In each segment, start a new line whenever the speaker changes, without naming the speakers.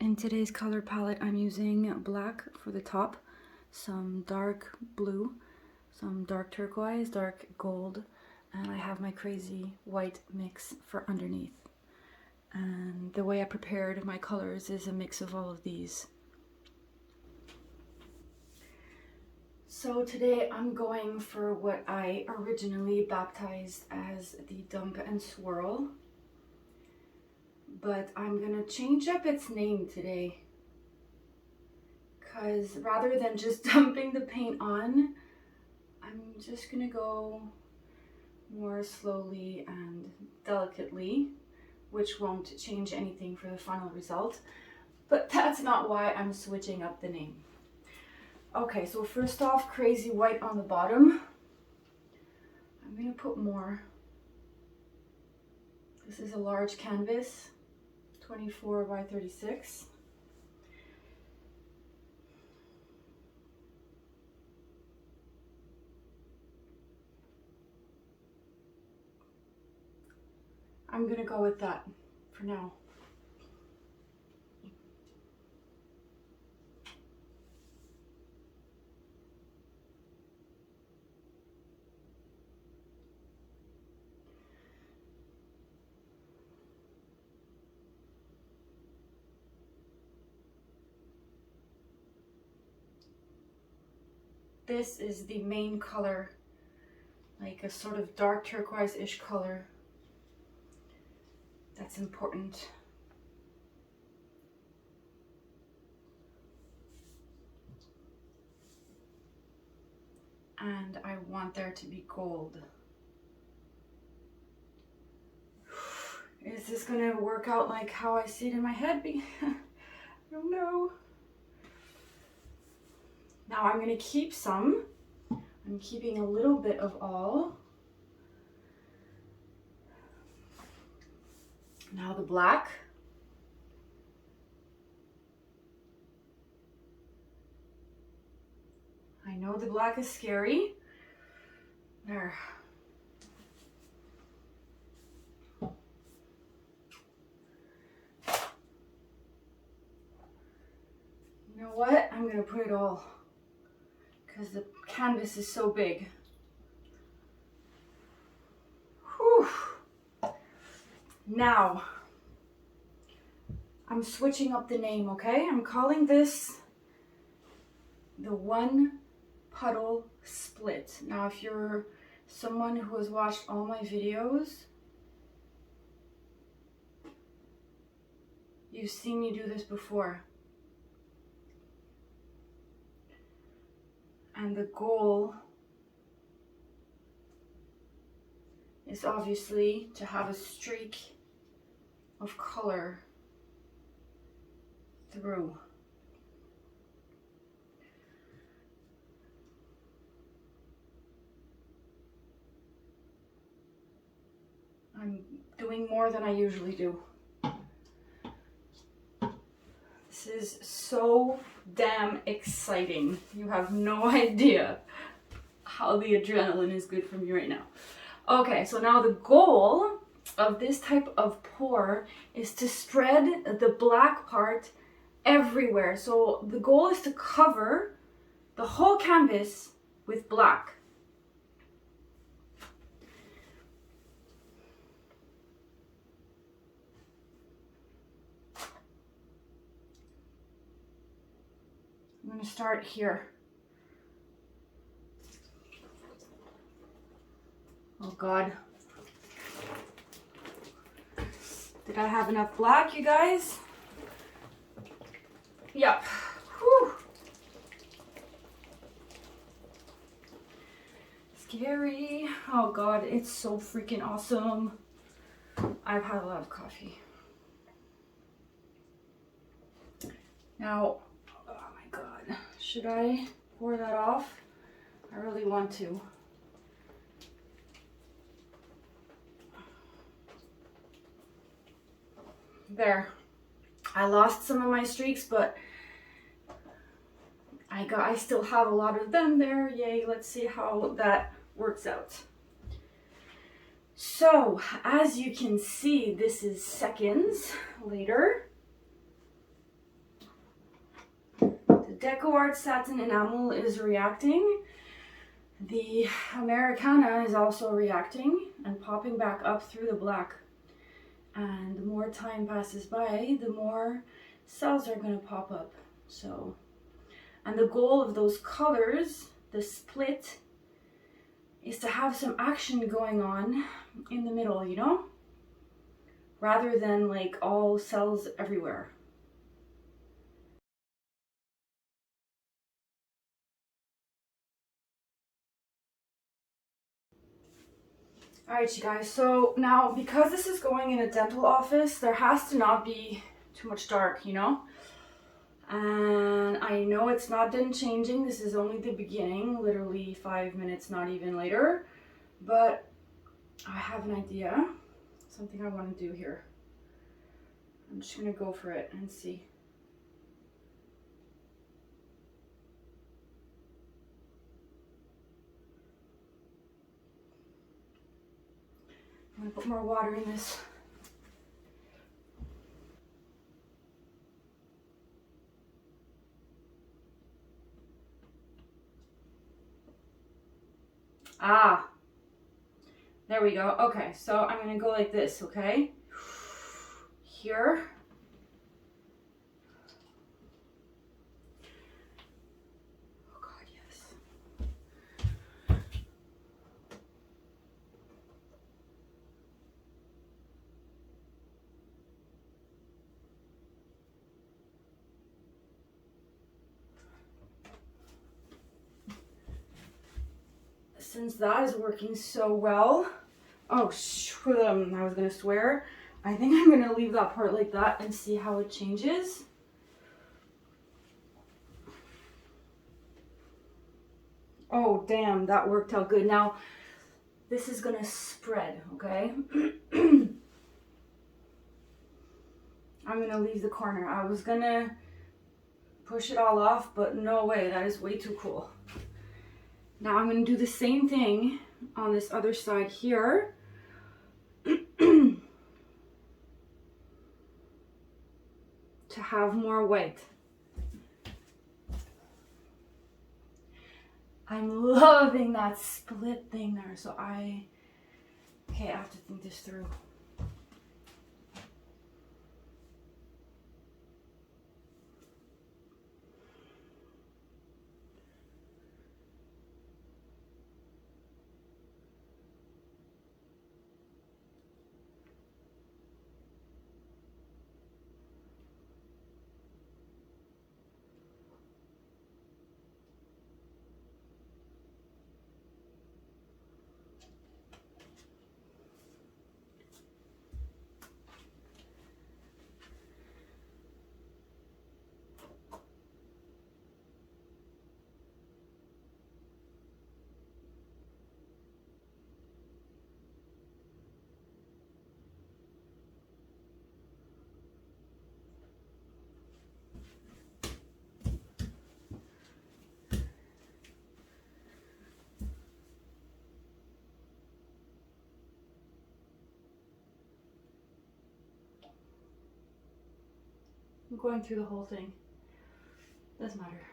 In today's color palette, I'm using black for the top, some dark blue, some dark turquoise, dark gold, and I have my crazy white mix for underneath. And the way I prepared my colors is a mix of all of these. So today I'm going for what I originally baptized as the dump and swirl, but I'm gonna change up its name today, because rather than just dumping the paint on, I'm just gonna go more slowly and delicately, which won't change anything for the final result, but that's not why I'm switching up the name. Okay, so first off, crazy white on the bottom. I'm gonna put more. This is a large canvas, 24 by 36. I'm gonna go with that for now. This is the main color, like a sort of dark turquoise-ish color. That's important. And I want there to be gold. Is this gonna work out like how I see it in my head? I don't know. Now I'm gonna keep some. I'm keeping a little bit of all. Now the black. I know the black is scary. There. You know what? I'm gonna put it all, because the canvas is so big. Whew. Now, I'm switching up the name, okay? I'm calling this the One Puddle Split. Now, if you're someone who has watched all my videos, you've seen me do this before. And the goal is obviously to have a streak of color through. I'm doing more than I usually do. This is so damn exciting. You have no idea how the adrenaline is good for me right now. Okay, so now the goal of this type of pour is to spread the black part everywhere. So the goal is to cover the whole canvas with black. I'm going to start here. Oh God. Did I have enough black, you guys? Yep. Whew. Scary. Oh God, it's so freaking awesome. I've had a lot of coffee. Now, oh my God, should I pour that off? I really want to. There. I lost some of my streaks, but I still have a lot of them there. Yay, let's see how that works out. So, as you can see, this is seconds later. DecoArt Satin enamel is reacting. The Americana is also reacting and popping back up through the black. And the more time passes by, the more cells are going to pop up. So, and the goal of those colors, the split, is to have some action going on in the middle, you know? Rather than like all cells everywhere. Alright you guys, so now because this is going in a dental office, there has to not be too much dark, you know? And I know it's not done changing, this is only the beginning, literally 5 minutes, not even later. But I have an idea, something I want to do here. I'm just going to go for it and see. I'm going to put more water in this. Ah, there we go. Okay, so I'm going to go like this, okay? Here. Oh God, yes. Since that is working so well, oh, I was gonna swear. I think I'm gonna leave that part like that and see how it changes. Oh, damn, that worked out good. Now, this is gonna spread, okay? I'm gonna leave the corner. I was gonna push it all off, but no way, that is way too cool. Now I'm going to do the same thing on this other side here. To have more white. I'm loving that split thing there. So okay, I have to think this through. I'm going through the whole thing. Doesn't matter.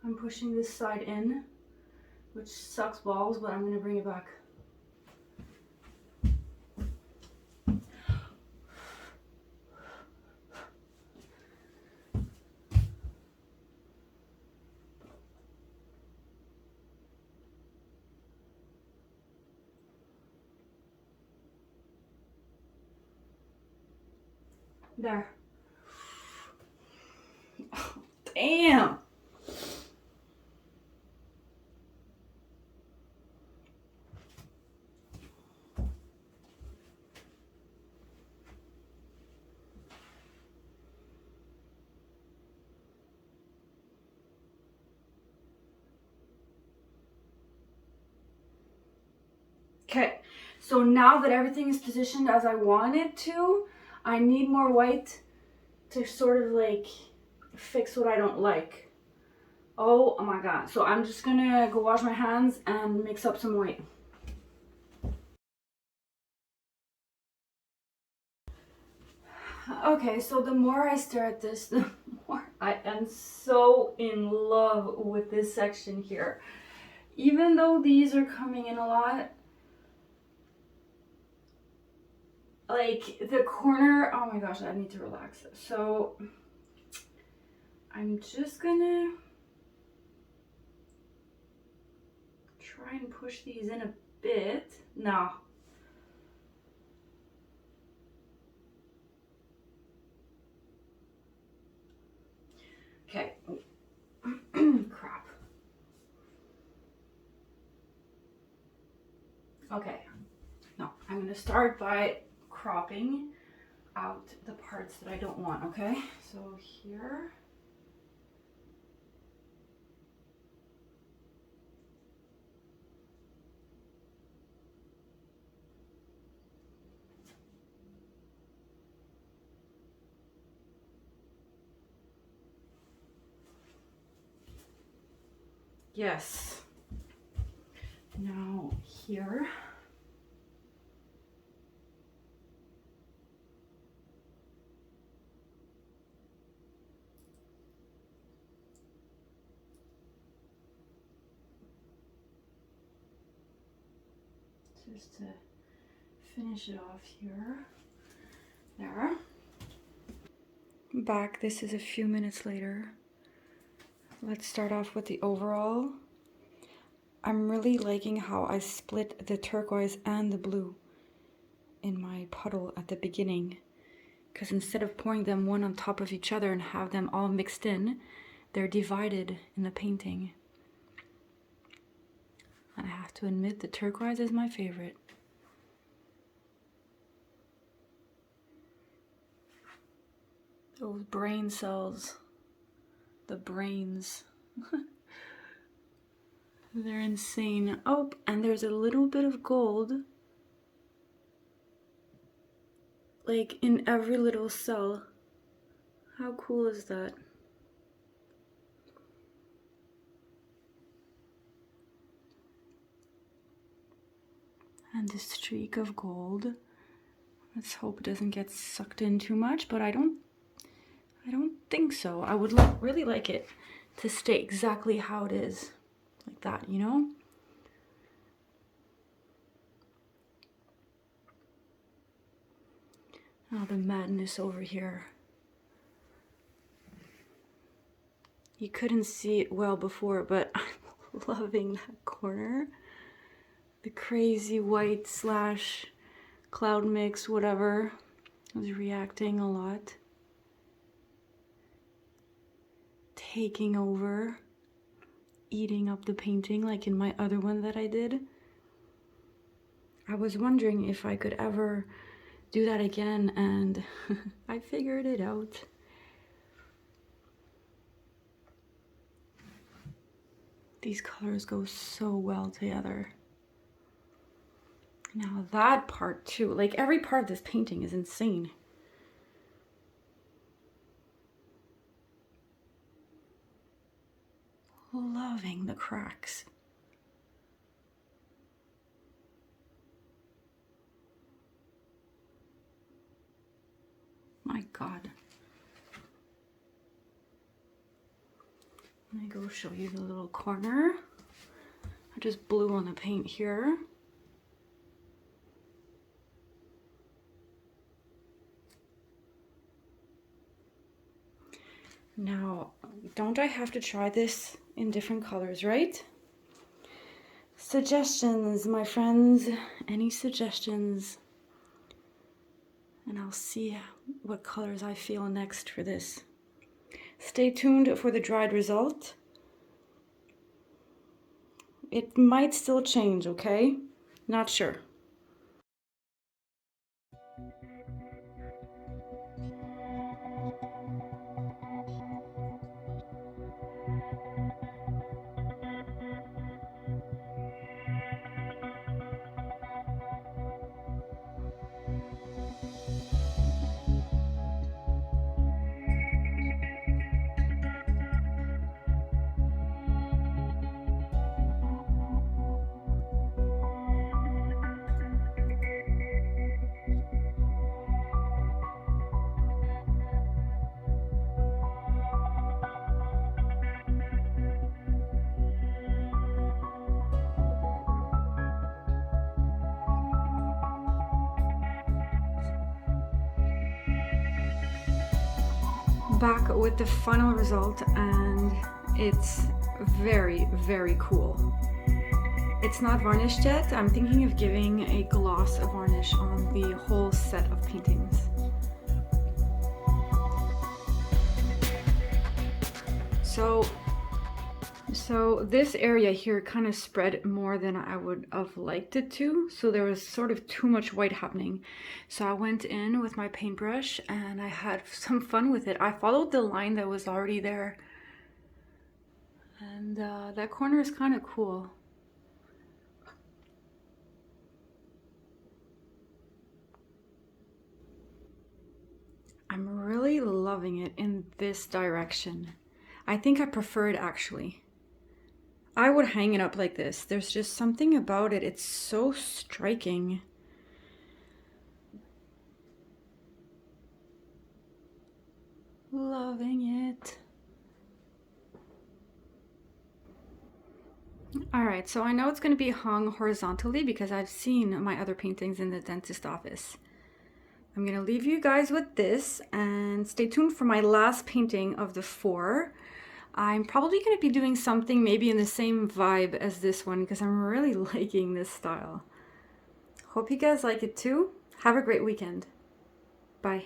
I'm pushing this side in, which sucks balls, but I'm going to bring it back. There. Oh, damn. Okay, so now that everything is positioned as I want it to, I need more white to sort of like fix what I don't like. Oh my god. So I'm just gonna go wash my hands and mix up some white. Okay, so the more I stare at this, the more I am so in love with this section here. Even though these are coming in a lot, like the corner, oh my gosh, I need to relax. So I'm just gonna try and push these in a bit. No. Okay. Crap. Okay. No, I'm gonna start by cropping out the parts that I don't want, okay? So here. Yes. Now here. Just to finish it off here. There. Back, this is a few minutes later. Let's start off with the overall. I'm really liking how I split the turquoise and the blue in my puddle at the beginning, because instead of pouring them one on top of each other and have them all mixed in, they're divided in the painting. And I have to admit, the turquoise is my favorite. Those brain cells, the brains. They're insane. Oh, and there's a little bit of gold, like in every little cell. How cool is that? And this streak of gold. Let's hope it doesn't get sucked in too much, but I don't think so. I would really like it to stay exactly how it is. Like that, you know? Oh, the madness over here. You couldn't see it well before, but I'm loving that corner. The crazy white slash cloud mix, whatever, was reacting a lot. Taking over. Eating up the painting like in my other one that I did. I was wondering if I could ever do that again, and I figured it out. These colors go so well together. Now that part too, like every part of this painting is insane. Loving the cracks. My God. Let me go show you the little corner. I just blew on the paint here. Now, don't I have to try this in different colors, right? Suggestions, my friends. Any suggestions? And I'll see what colors I feel next for this. Stay tuned for the dried result. It might still change, okay? Not sure. back with the final result, and it's very, very cool. It's not varnished yet. I'm thinking of giving a gloss varnish on the whole set of paintings. So this area here kind of spread more than I would have liked it to. So there was sort of too much white happening. So I went in with my paintbrush and I had some fun with it. I followed the line that was already there. And that corner is kind of cool. I'm really loving it in this direction. I think I prefer it actually. I would hang it up like this. There's just something about it. It's so striking. Loving it. All right, so I know it's going to be hung horizontally because I've seen my other paintings in the dentist office. I'm going to leave you guys with this and stay tuned for my last painting of the 4. I'm probably going to be doing something maybe in the same vibe as this one because I'm really liking this style. Hope you guys like it too. Have a great weekend. Bye.